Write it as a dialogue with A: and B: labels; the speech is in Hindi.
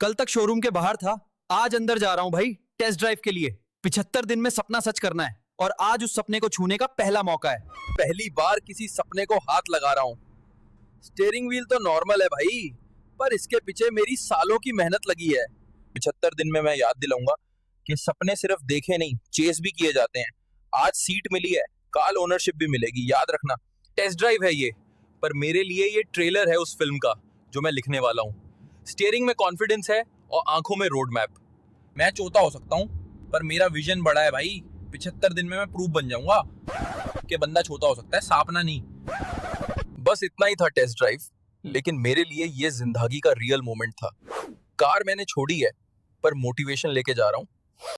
A: कल तक शोरूम के बाहर था, आज अंदर जा रहा हूं भाई, टेस्ट ड्राइव के लिए। 75 दिन में सपना सच करना है और आज उस सपने को छूने का पहला मौका है।
B: पहली बार किसी सपने को हाथ लगा रहा हूँ। स्टीयरिंग व्हील तो नॉर्मल है भाई, पर इसके पीछे मेरी सालों की मेहनत लगी है। 75 दिन में मैं याद दिलाऊंगा कि सपने सिर्फ देखे नहीं, चेस भी किए जाते हैं। आज सीट मिली है, कल ओनरशिप भी मिलेगी, याद रखना। टेस्ट ड्राइव है ये, पर मेरे लिए ये ट्रेलर है उस फिल्म का जो मैं लिखने वाला हूँ। स्टीयरिंग में कॉन्फिडेंस है और आंखों में रोड मैप। मैं चौथा हो सकता हूँ, पर मेरा विजन बड़ा है भाई। 75 दिन में मैं प्रूफ बन जाऊंगा कि बंदा छोटा हो सकता है, सापना नहीं। बस इतना ही था टेस्ट ड्राइव, लेकिन मेरे लिए ये जिंदगी का रियल मोमेंट था। कार मैंने छोड़ी है, पर मोटिवेशन लेके जा रहा हूँ।